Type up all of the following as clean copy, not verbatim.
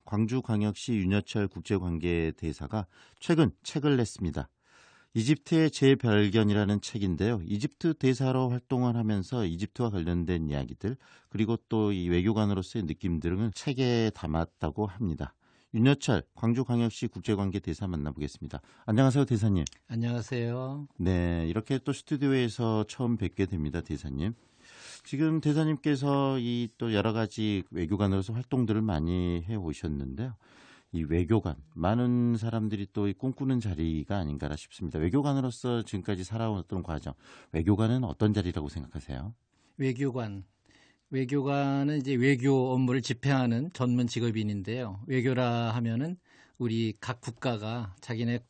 광주광역시 윤여철 국제관계대사가 최근 책을 냈습니다. 이집트의 재발견이라는 책인데요. 이집트 대사로 활동을 하면서 이집트와 관련된 이야기들 그리고 또 이 외교관으로서의 느낌 등을 책에 담았다고 합니다. 윤여철 광주광역시 국제관계대사 만나보겠습니다. 안녕하세요, 대사님. 안녕하세요. 네, 이렇게 또 스튜디오에서 처음 뵙게 됩니다, 대사님. 지금 대사님께서 이 또 여러 가지 외교관으로서 활동들을 많이 해 오셨는데요. 이 외교관, 많은 사람들이 또 꿈꾸는 자리가 아닌가 싶습니다. 외교관으로서 지금까지 살아왔던 과정, 외교관은 어떤 자리라고 생각하세요? 외교관은 이제 외교 업무를 집행하는 전문 직업인인데요. 외교라 하면은 우리 각 국가가 자기네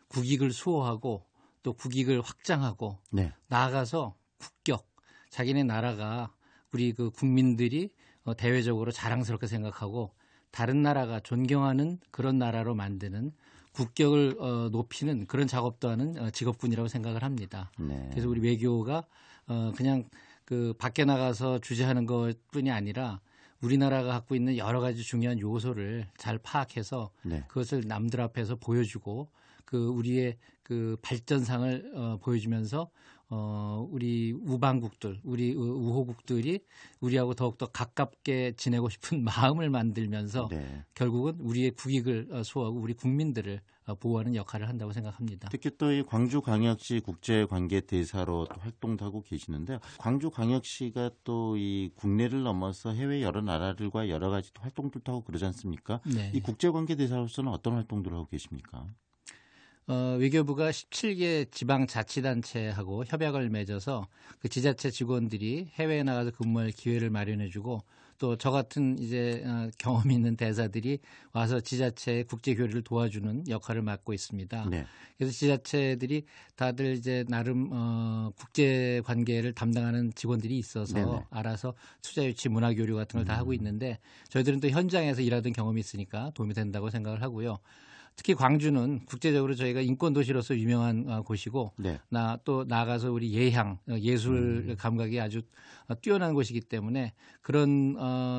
국익을 수호하고 또 국익을 확장하고 네. 나아가서 국격, 자기네 나라가 우리 그 국민들이 대외적으로 자랑스럽게 생각하고 다른 나라가 존경하는 그런 나라로 만드는 국격을 높이는 그런 작업도 하는 직업군이라고 생각을 합니다. 네. 그래서 우리 외교가 그냥 그 밖에 나가서 주재하는 것뿐이 아니라 우리나라가 갖고 있는 여러 가지 중요한 요소를 잘 파악해서 네. 그것을 남들 앞에서 보여주고 그 우리의 그 발전상을 보여주면서 우리 우방국들, 우리 우호국들이 우리하고 더욱더 가깝게 지내고 싶은 마음을 만들면서 네. 결국은 우리의 국익을 수호하고 우리 국민들을 보호하는 역할을 한다고 생각합니다. 특히 또 이 광주광역시 국제관계대사로 활동도 하고 계시는데요. 광주광역시가 또 이 국내를 넘어서 해외 여러 나라들과 여러 가지 활동들도 하고 그러지 않습니까? 네. 이 국제관계대사로서는 어떤 활동들을 하고 계십니까? 외교부가 17개 지방자치단체하고 협약을 맺어서 그 지자체 직원들이 해외에 나가서 근무할 기회를 마련해주고 또 저 같은 이제 경험 있는 대사들이 와서 지자체의 국제 교류를 도와주는 역할을 맡고 있습니다. 네. 그래서 지자체들이 다들 이제 나름 국제 관계를 담당하는 직원들이 있어서 네네. 알아서 투자 유치, 문화 교류 같은 걸 다 하고 있는데 저희들은 또 현장에서 일하던 경험이 있으니까 도움이 된다고 생각을 하고요. 특히 광주는 국제적으로 저희가 인권 도시로서 유명한 곳이고 네. 또 나가서 우리 예향, 예술 감각이 아주 뛰어난 곳이기 때문에 그런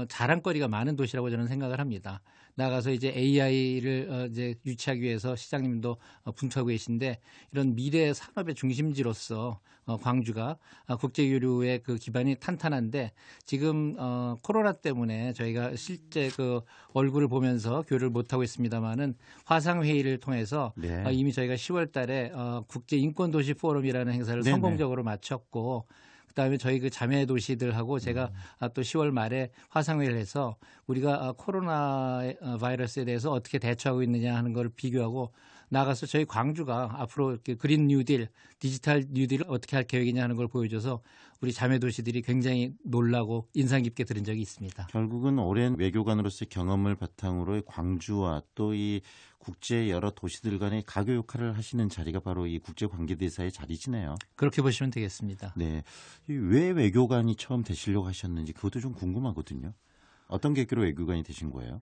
자랑거리가 많은 도시라고 저는 생각을 합니다. 나가서 이제 AI를 이제 유치하기 위해서 시장님도 분투하고 계신데 이런 미래 산업의 중심지로서 광주가 국제교류의 그 기반이 탄탄한데 지금 코로나 때문에 저희가 실제 그 얼굴을 보면서 교류를 못 하고 있습니다만은 화상 회의를 통해서 네. 이미 저희가 10월 달에 국제 인권 도시 포럼이라는 행사를 네네. 성공적으로 마쳤고 그다음에 저희 그 자매 도시들하고 제가 또 10월 말에 화상회의를 해서 우리가 코로나 바이러스에 대해서 어떻게 대처하고 있느냐 하는 걸 비교하고 나가서 저희 광주가 앞으로 이렇게 그린 뉴딜, 디지털 뉴딜을 어떻게 할 계획이냐 하는 걸 보여줘서 우리 자매 도시들이 굉장히 놀라고 인상 깊게 들은 적이 있습니다. 결국은 오랜 외교관으로서의 경험을 바탕으로 광주와 또 이 국제 여러 도시들 간의 가교 역할을 하시는 자리가 바로 이 국제관계대사의 자리시네요. 그렇게 보시면 되겠습니다. 네, 왜 외교관이 처음 되시려고 하셨는지 그것도 좀 궁금하거든요. 어떤 계기로 외교관이 되신 거예요?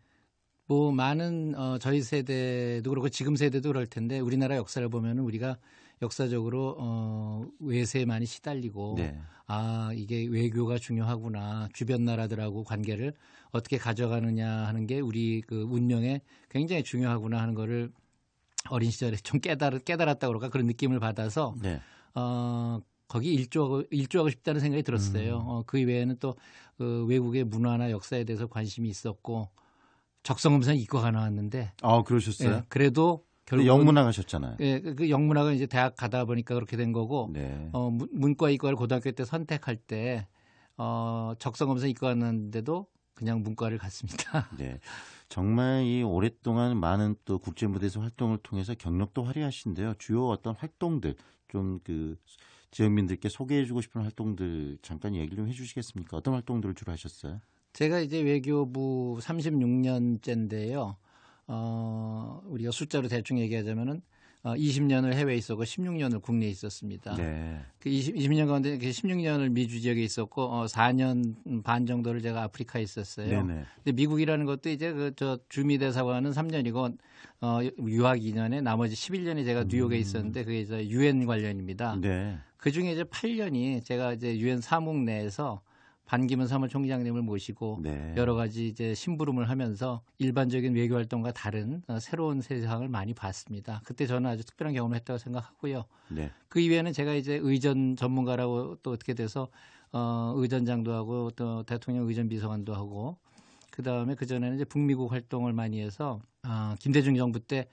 뭐 많은 저희 세대도 그렇고 지금 세대도 그럴 텐데 우리나라 역사를 보면 우리가 역사적으로 외세에 많이 시달리고 네. 이게 외교가 중요하구나. 주변 나라들하고 관계를 어떻게 가져가느냐 하는 게 우리 그 운명에 굉장히 중요하구나 하는 거를 어린 시절에 좀 깨달았다고 그럴까 그런 느낌을 받아서 네. 거기 일조하고 싶다는 생각이 들었어요. 그 이외에는 또 그 외국의 문화나 역사에 대해서 관심이 있었고 적성검사는 이과가 나왔는데 그러셨어요? 예, 그래도 결국 영문학 하셨잖아요. 예, 그 영문학은 이제 대학 가다 보니까 그렇게 된 거고 네. 문과 이과를 고등학교 때 선택할 때 적성검사 이과 나왔는데도 그냥 문과를 갔습니다. 네. 정말 이 오랫동안 많은 또 국제 무대에서 활동을 통해서 경력도 화려하신데요. 주요 어떤 활동들 좀 그 지역민들께 소개해주고 싶은 활동들 잠깐 얘기를 좀 해주시겠습니까? 어떤 활동들을 주로 하셨어요? 제가 이제 외교부 36년째인데요. 우리가 숫자로 대충 얘기하자면은 20년을 해외에 있었고 16년을 국내에 있었습니다. 네. 그 20년 가운데 16년을 미주 지역에 있었고 4년 반 정도를 제가 아프리카에 있었어요. 네네. 근데 미국이라는 것도 이제 저 주미 대사관은 3년이고 유학 2년에 나머지 11년이 제가 뉴욕에 있었는데 그게 이제 유엔 관련입니다. 네. 그 중에 이제 8년이 제가 이제 유엔 사무국 내에서 반기문 사무총장님을 모시고 네. 여러 가지 이제 심부름을 하면서 일반적인 외교 활동과 다른 새로운 세상을 많이 봤습니다. 그때 저는 아주 특별한 경험을 했다고 생각하고요. 네. 그 이외에는 제가 이제 의전 전문가라고 또 어떻게 돼서 의전장도 하고 또 대통령 의전 비서관도 하고 그다음에 그전에는 이제 북미국 활동을 많이 해서 김대중 정부 때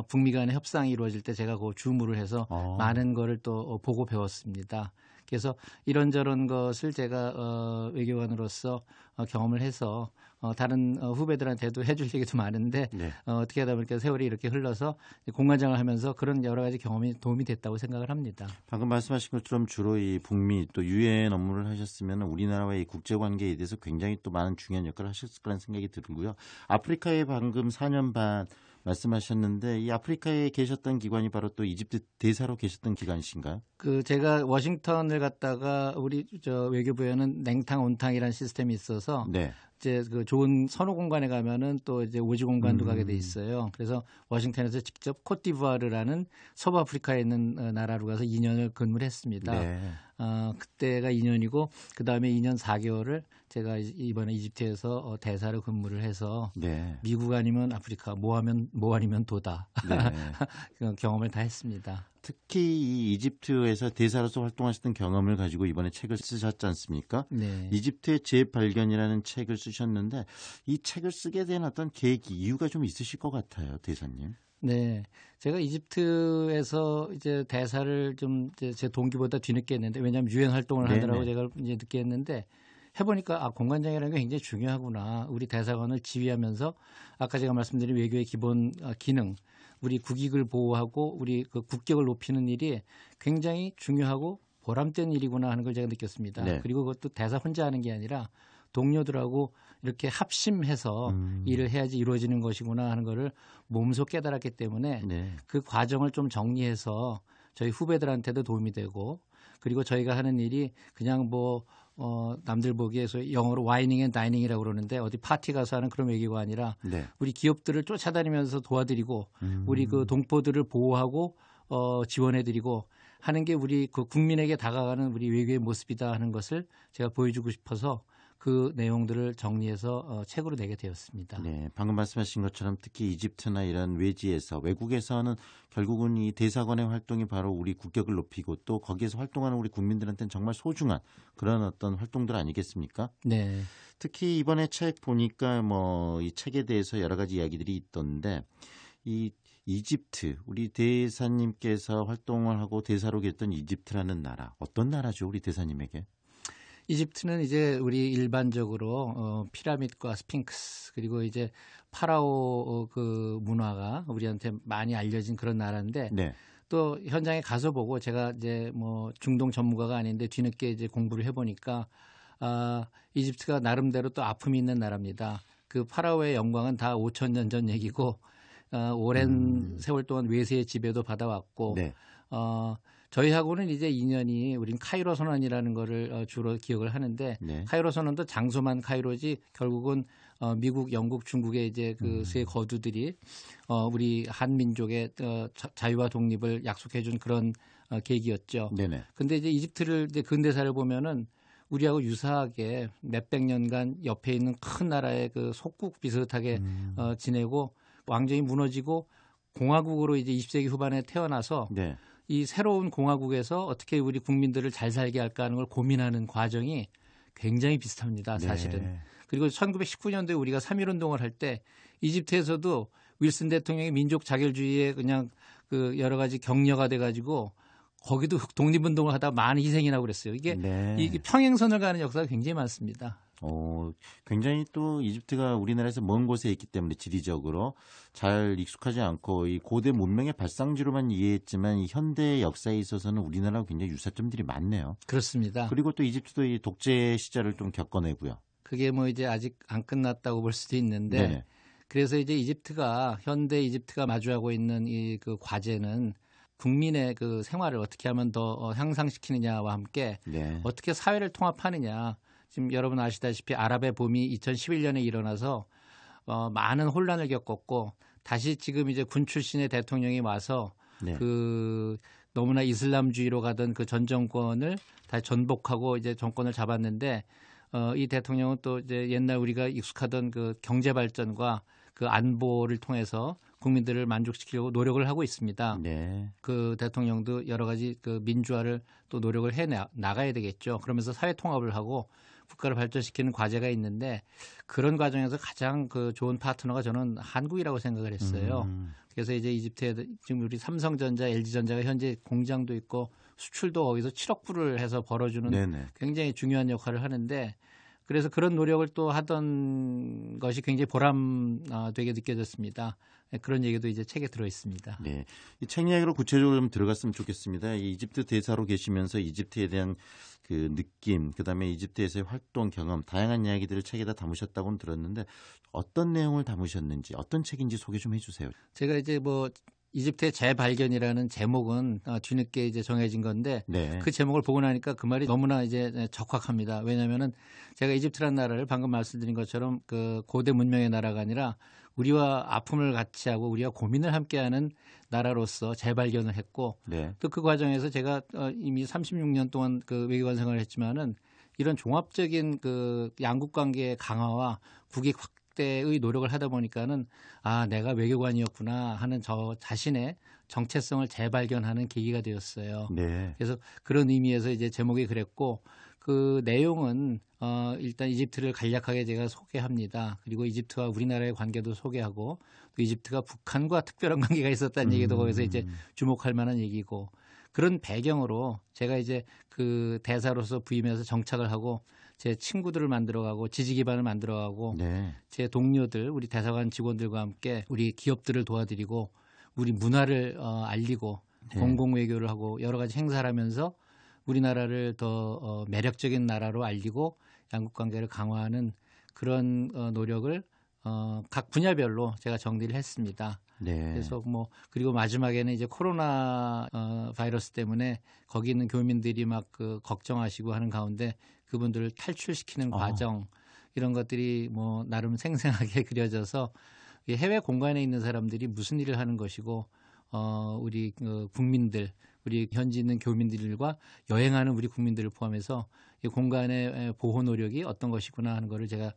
북미 간의 협상이 이루어질 때 제가 그 주무를 해서 많은 거를 또 보고 배웠습니다. 그래서 이런저런 것을 제가 외교관으로서 경험을 해서 다른 후배들한테도 해줄 얘기도 많은데 네. 어떻게 하다 보니까 세월이 이렇게 흘러서 공관장을 하면서 그런 여러 가지 경험이 도움이 됐다고 생각을 합니다. 방금 말씀하신 것처럼 주로 이 북미 또 유엔 업무를 하셨으면 우리나라와의 국제 관계에 대해서 굉장히 또 많은 중요한 역할을 하셨을 거라는 생각이 들고요. 아프리카에 방금 4년 반 말씀하셨는데 이 아프리카에 계셨던 기관이 바로 또 이집트 대사로 계셨던 기관이신가요? 그 제가 워싱턴을 갔다가 우리 저 외교부에는 냉탕 온탕이라는 시스템이 있어서 네. 이제 그 좋은 선호 공간에 가면은 또 이제 오지 공간도 가게 돼 있어요. 그래서 워싱턴에서 직접 코트디부아르라는 서부 아프리카에 있는 나라로 가서 2년을 근무를 했습니다. 네. 그때가 2년이고 그 다음에 2년 4개월을 제가 이번에 이집트에서 대사로 근무를 해서 네. 미국 아니면 아프리카, 뭐 아니면 도다 네. 그 경험을 다 했습니다. 특히 이 이집트에서 대사로서 활동하셨던 경험을 가지고 이번에 책을 쓰셨지 않습니까? 네. 이집트의 재발견이라는 책을 쓰셨는데 이 책을 쓰게 된 어떤 계기, 이유가 좀 있으실 것 같아요, 대사님. 네, 제가 이집트에서 이제 대사를 좀 제 동기보다 뒤늦게 했는데 왜냐하면 유엔 활동을 네네. 하느라고 제가 이제 늦게 했는데 해보니까 공관장이라는 게 굉장히 중요하구나. 우리 대사관을 지휘하면서 아까 제가 말씀드린 외교의 기본 기능, 우리 국익을 보호하고 우리 그 국격을 높이는 일이 굉장히 중요하고 보람된 일이구나 하는 걸 제가 느꼈습니다. 네. 그리고 그것도 대사 혼자 하는 게 아니라 동료들하고 이렇게 합심해서 일을 해야지 이루어지는 것이구나 하는 거를 몸소 깨달았기 때문에 네. 그 과정을 좀 정리해서 저희 후배들한테도 도움이 되고 그리고 저희가 하는 일이 그냥 뭐 남들 보기에서 영어로 와이닝 앤 다이닝이라고 그러는데 어디 파티 가서 하는 그런 외교가 아니라 네. 우리 기업들을 쫓아다니면서 도와드리고 우리 그 동포들을 보호하고 지원해드리고 하는 게 우리 그 국민에게 다가가는 우리 외교의 모습이다 하는 것을 제가 보여주고 싶어서 그 내용들을 정리해서 책으로 내게 되었습니다. 네, 방금 말씀하신 것처럼 특히 이집트나 이런 외지에서 외국에서는 결국은 이 대사관의 활동이 바로 우리 국격을 높이고 또 거기에서 활동하는 우리 국민들한테는 정말 소중한 그런 어떤 활동들 아니겠습니까? 네. 특히 이번에 책 보니까 뭐 이 책에 대해서 여러 가지 이야기들이 있던데 이 이집트 우리 대사님께서 활동을 하고 대사로 계셨던 이집트라는 나라 어떤 나라죠, 우리 대사님에게? 이집트는 이제 우리 일반적으로 피라밋과 스핑크스 그리고 이제 파라오 그 문화가 우리한테 많이 알려진 그런 나라인데 네. 또 현장에 가서 보고 제가 이제 뭐 중동 전문가가 아닌데 뒤늦게 이제 공부를 해보니까 이집트가 나름대로 또 아픔이 있는 나라입니다. 그 파라오의 영광은 다 5,000년 전 얘기고 오랜 세월 동안 외세의 지배도 받아왔고 네. 저희하고는 이제 인연이 우린 카이로 선언이라는 거를 주로 기억을 하는데 네. 카이로 선언도 장소만 카이로지 결국은 미국, 영국, 중국의 이제 그 세 거두들이 우리 한민족의 자유와 독립을 약속해준 그런 계기였죠. 네네. 근데 이제 이집트를 이제 근대사를 보면은 우리하고 유사하게 몇백 년간 옆에 있는 큰 나라의 그 속국 비슷하게 지내고 왕정이 무너지고 공화국으로 이제 20세기 후반에 태어나서 네. 이 새로운 공화국에서 어떻게 우리 국민들을 잘 살게 할까 하는 걸 고민하는 과정이 굉장히 비슷합니다. 사실은. 네. 그리고 1919년도에 우리가 3.1운동을 할 때 이집트에서도 윌슨 대통령의 민족 자결주의에 그냥 그 여러 가지 격려가 돼가지고 거기도 독립운동을 하다 많은 희생이 나고 그랬어요. 이게 평행선을 가는 역사가 굉장히 많습니다. 굉장히 또 이집트가 우리나라에서 먼 곳에 있기 때문에 지리적으로 잘 익숙하지 않고 이 고대 문명의 발상지로만 이해했지만 이 현대 역사에 있어서는 우리나라와 굉장히 유사점들이 많네요. 그렇습니다. 그리고 또 이집트도 이 독재 시절을 좀 겪어내고요. 그게 뭐 이제 아직 안 끝났다고 볼 수도 있는데 네네. 그래서 이제 현대 이집트가 마주하고 있는 이 그 과제는 국민의 그 생활을 어떻게 하면 더 향상시키느냐와 함께 네. 어떻게 사회를 통합하느냐. 지금 여러분 아시다시피 아랍의 봄이 2011년에 일어나서 많은 혼란을 겪었고 다시 지금 이제 군 출신의 대통령이 와서 네. 그 너무나 이슬람주의로 가던 그 전 정권을 다시 전복하고 이제 정권을 잡았는데 이 대통령은 또 이제 옛날 우리가 익숙하던 그 경제 발전과 그 안보를 통해서 국민들을 만족시키려고 노력을 하고 있습니다. 네. 그 대통령도 여러 가지 그 민주화를 또 노력을 해 나가야 되겠죠. 그러면서 사회 통합을 하고 국가를 발전시키는 과제가 있는데 그런 과정에서 가장 그 좋은 파트너가 저는 한국이라고 생각을 했어요. 그래서 이제 이집트에 지금 우리 삼성전자, LG전자가 현재 공장도 있고 수출도 거기서 7억 불을 해서 벌어주는 네네. 굉장히 중요한 역할을 하는데 그래서 그런 노력을 또 하던 것이 굉장히 보람되게 느껴졌습니다. 그런 얘기도 이제 책에 들어 있습니다. 네. 이 책 이야기로 구체적으로 좀 들어갔으면 좋겠습니다. 이 이집트 대사로 계시면서 이집트에 대한 그 느낌, 그다음에 이집트에서의 활동 경험, 다양한 이야기들을 책에다 담으셨다고는 들었는데 어떤 내용을 담으셨는지, 어떤 책인지 소개 좀 해주세요. 제가 이제 뭐 이집트의 재발견이라는 제목은 뒤늦게 이제 정해진 건데 네. 그 제목을 보고 나니까 그 말이 너무나 이제 적확합니다. 왜냐하면은 제가 이집트라는 나라를 방금 말씀드린 것처럼 그 고대 문명의 나라가 아니라 우리와 아픔을 같이 하고 우리와 고민을 함께하는 나라로서 재발견을 했고 네. 또 그 과정에서 제가 이미 36년 동안 그 외교관 생활을 했지만은 이런 종합적인 그 양국 관계의 강화와 국익 확대의 노력을 하다 보니까는 아, 내가 외교관이었구나 하는 저 자신의 정체성을 재발견하는 계기가 되었어요. 네. 그래서 그런 의미에서 이제 제목이 그랬고 그 내용은 일단 이집트를 간략하게 제가 소개합니다. 그리고 이집트와 우리나라의 관계도 소개하고 또 이집트가 북한과 특별한 관계가 있었다는 얘기도 거기서 이제 주목할 만한 얘기고 그런 배경으로 제가 이제 그 대사로서 부임해서 정착을 하고 제 친구들을 만들어가고 지지 기반을 만들어가고 네. 제 동료들 우리 대사관 직원들과 함께 우리 기업들을 도와드리고 우리 문화를 알리고 네. 공공 외교를 하고 여러 가지 행사를 하면서 우리나라를 더 매력적인 나라로 알리고 양국 관계를 강화하는 그런 노력을 각 분야별로 제가 정리를 했습니다. 네. 그래서 뭐 그리고 마지막에는 이제 코로나 바이러스 때문에 거기 있는 교민들이 막 그 걱정하시고 하는 가운데 그분들을 탈출시키는 과정 이런 것들이 뭐 나름 생생하게 그려져서 이 해외 공간에 있는 사람들이 무슨 일을 하는 것이고 우리 국민들 우리 현지 있는 교민들과 여행하는 우리 국민들을 포함해서 이 공간의 보호 노력이 어떤 것이구나 하는 거를 제가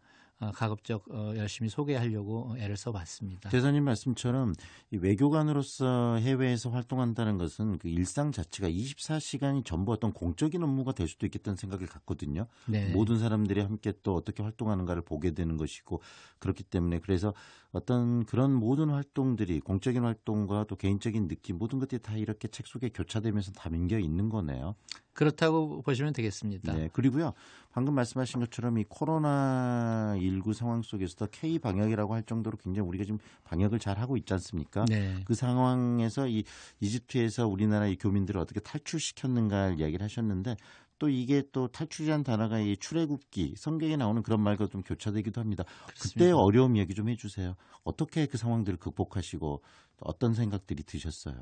가급적 열심히 소개하려고 애를 써봤습니다. 대사님 말씀처럼 이 외교관으로서 해외에서 활동한다는 것은 그 일상 자체가 24시간이 전부 어떤 공적인 업무가 될 수도 있겠다는 생각을 갖거든요. 네. 모든 사람들이 함께 또 어떻게 활동하는가를 보게 되는 것이고 그렇기 때문에 그래서 어떤 그런 모든 활동들이 공적인 활동과 또 개인적인 느낌 모든 것들이 다 이렇게 책 속에 교차되면서 담겨 있는 거네요. 그렇다고 보시면 되겠습니다. 네, 그리고요. 방금 말씀하신 것처럼 이 코로나19 상황 속에서도 K 방역이라고 할 정도로 굉장히 우리가 지금 방역을 잘 하고 있지 않습니까? 네. 그 상황에서 이 이집트에서 우리나라 이 교민들을 어떻게 탈출시켰는가 이야기를 하셨는데 또 이게 또 탈출이라는 단어가 이 출애굽기 성경에 나오는 그런 말과 좀 교차되기도 합니다. 그때 어려움 이야기 좀 해주세요. 어떻게 그 상황들을 극복하시고 어떤 생각들이 드셨어요?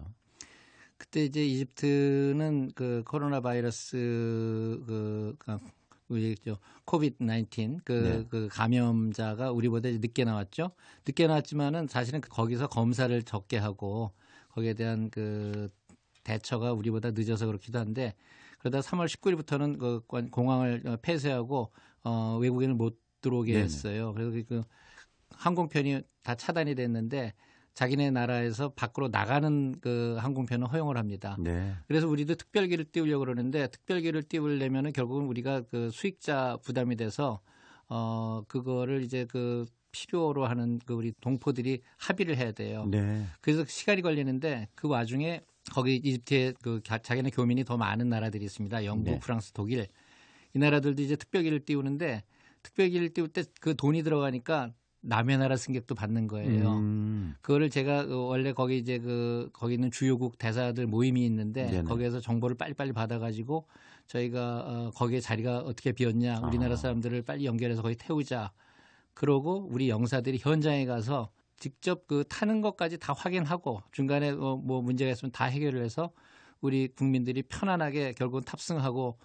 그때 이제 이집트는 그 코로나 바이러스 우리 코비드-19 그 감염자가 우리보다 늦게 나왔죠. 늦게 나왔지만은 사실은 거기서 검사를 적게 하고 거기에 대한 그 대처가 우리보다 늦어서 그렇기도 한데 그러다 3월 19일부터는 그 공항을 폐쇄하고 외국인을 못 들어오게 했어요. 그래서 그 항공편이 다 차단이 됐는데 자기네 나라에서 밖으로 나가는 그 항공편은 허용을 합니다. 네. 그래서 우리도 특별기를 띄우려고 그러는데 특별기를 띄우려면은 결국은 우리가 그 수익자 부담이 돼서 그거를 이제 그 필요로 하는 그 우리 동포들이 합의를 해야 돼요. 네. 그래서 시간이 걸리는데 그 와중에 거기 이집트에 그 자기네 교민이 더 많은 나라들이 있습니다. 영국, 프랑스, 독일 이 나라들도 이제 특별기를 띄우는데 특별기를 띄울 때 그 돈이 들어가니까 남의 나라 승객도 받는 거예요. 그거를 제가 원래 거기 이제 거기 있는 주요국 대사들 모임이 있는데 네네. 거기에서 정보를 빨리빨리 받아가지고 저희가 거기에 자리가 어떻게 비었냐 우리나라 사람들을 빨리 연결해서 거기 태우자. 그러고 우리 영사들이 현장에 가서 직접 그 타는 것까지 다 확인하고 중간에 뭐 문제가 있으면 다 해결을 해서 우리 국민들이 편안하게 결국은 탑승하고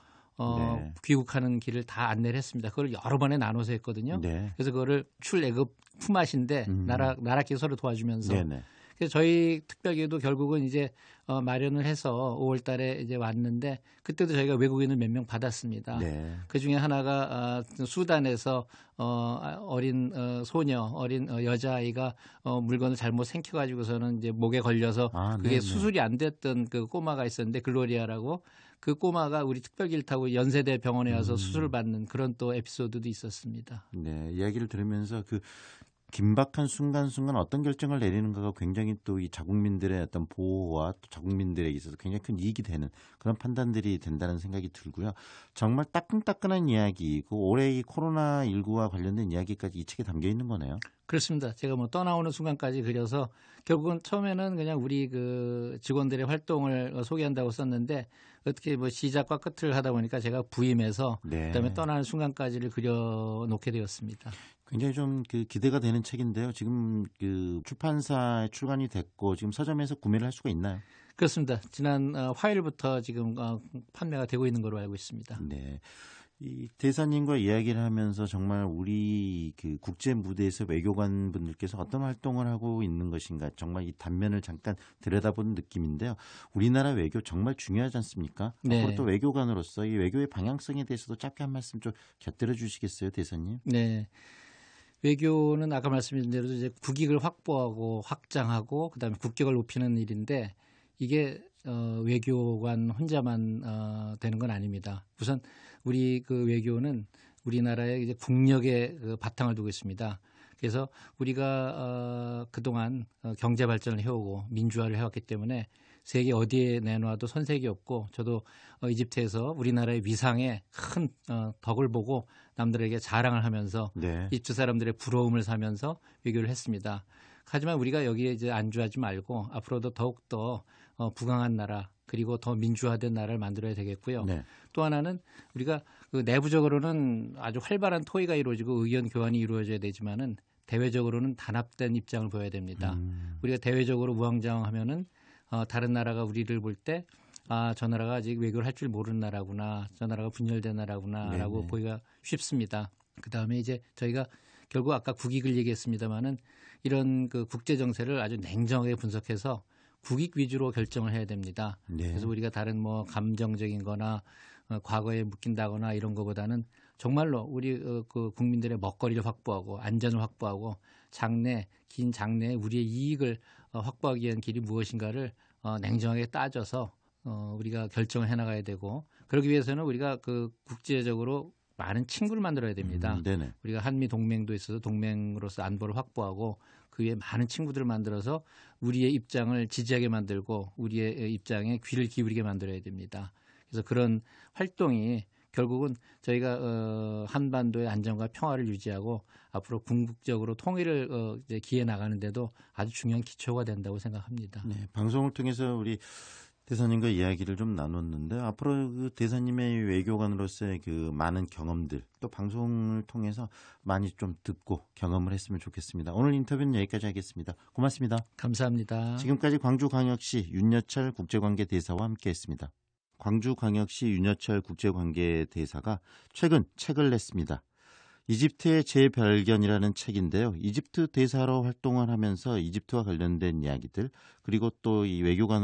귀국하는 길을 다 안내를 했습니다. 그걸 여러 번에 나눠서 했거든요. 네. 그래서 그거를 출애굽 품앗인데 나라끼리 서로 도와주면서 네네. 그래서 저희 특별기도 결국은 이제 마련을 해서 5월 달에 이제 왔는데 그때도 저희가 외국인을 몇 명 받았습니다. 네. 그 중에 하나가 수단에서 어린 소녀, 어린 여자아이가 물건을 잘못 생겨가지고서는 이제 목에 걸려서 그게 네네. 수술이 안 됐던 그 꼬마가 있었는데 글로리아라고 그 꼬마가 우리 특별기를 타고 연세대 병원에 와서 수술을 받는 그런 또 에피소드도 있었습니다. 네, 이야기를 들으면서 그 긴박한 순간순간 어떤 결정을 내리는가가 굉장히 또 이 자국민들의 어떤 보호와 또 자국민들에게 있어서 굉장히 큰 이익이 되는 그런 판단들이 된다는 생각이 들고요. 정말 따끈따끈한 이야기이고 올해 이 코로나19와 관련된 이야기까지 이 책에 담겨 있는 거네요. 그렇습니다. 제가 뭐 떠나오는 순간까지 그려서 결국은 처음에는 그냥 우리 그 직원들의 활동을 소개한다고 썼는데 어떻게 뭐 시작과 끝을 하다 보니까 제가 부임해서 네. 그다음에 떠나는 순간까지를 그려놓게 되었습니다. 굉장히 좀 그 기대가 되는 책인데요. 지금 그 출판사에 출간이 됐고 지금 서점에서 구매를 할 수가 있나요? 그렇습니다. 지난 화요일부터 지금 판매가 되고 있는 걸로 알고 있습니다. 네. 이 대사님과 이야기를 하면서 정말 우리 그 국제 무대에서 외교관 분들께서 어떤 활동을 하고 있는 것인가 정말 이 단면을 잠깐 들여다보는 느낌인데요. 우리나라 외교 정말 중요하지 않습니까? 네. 앞으로 또 외교관으로서 이 외교의 방향성에 대해서도 짧게 한 말씀 좀 곁들여 주시겠어요, 대사님? 네. 외교는 아까 말씀드린 대로 이제 국익을 확보하고 확장하고 그다음에 국격을 높이는 일인데 이게 외교관 혼자만 되는 건 아닙니다. 우선 우리 그 외교는 우리나라의 이제 국력의 그 바탕을 두고 있습니다. 그래서 우리가 그동안 경제 발전을 해오고 민주화를 해왔기 때문에 세계 어디에 내놔도 손색이 없고 저도 이집트에서 우리나라의 위상에 큰 덕을 보고 남들에게 자랑을 하면서 네. 이집트 사람들의 부러움을 사면서 외교를 했습니다. 하지만 우리가 여기에 이제 안주하지 말고 앞으로도 더욱더 부강한 나라 그리고 더 민주화된 나라를 만들어야 되겠고요. 네. 또 하나는 우리가 그 내부적으로는 아주 활발한 토의가 이루어지고 의견 교환이 이루어져야 되지만은 대외적으로는 단합된 입장을 보여야 됩니다. 우리가 대외적으로 우왕좌왕하면은 다른 나라가 우리를 볼 때 저 나라가 아직 외교를 할 줄 모르는 나라구나, 저 나라가 분열된 나라구나라고 네네. 보기가 쉽습니다. 그 다음에 이제 저희가 결국 아까 국익을 얘기했습니다만은 이런 그 국제 정세를 아주 냉정하게 분석해서 국익 위주로 결정을 해야 됩니다. 네. 그래서 우리가 다른 뭐 감정적인거나 과거에 묶인다거나 이런 것보다는 정말로 우리 그 국민들의 먹거리를 확보하고 안전을 확보하고 긴 장래에 우리의 이익을 확보하기 위한 길이 무엇인가를 냉정하게 따져서 우리가 결정을 해나가야 되고 그러기 위해서는 우리가 그 국제적으로 많은 친구를 만들어야 됩니다. 네네. 우리가 한미 동맹도 있어서 동맹으로서 안보를 확보하고 그 위에 많은 친구들을 만들어서 우리의 입장을 지지하게 만들고 우리의 입장에 귀를 기울이게 만들어야 됩니다. 그래서 그런 활동이 결국은 저희가 한반도의 안정과 평화를 유지하고 앞으로 궁극적으로 통일을 이제 기해 나가는데도 아주 중요한 기초가 된다고 생각합니다. 네, 방송을 통해서 우리 대사님과 이야기를 좀 나눴는데 앞으로 그 대사님의 외교관으로서의 그 많은 경험들 또 방송을 통해서 많이 좀 듣고 경험을 했으면 좋겠습니다. 오늘 인터뷰는 여기까지 하겠습니다. 고맙습니다. 감사합니다. 지금까지 광주광역시 윤여철 국제관계대사와 함께했습니다. 광주광역시 윤여철 국제관계대사가 최근 책을 냈습니다. 이집트의 재발견이라는 책인데요. 이집트 대사로 활동을 하면서 이집트와 관련된 이야기들 그리고 또 이 외교관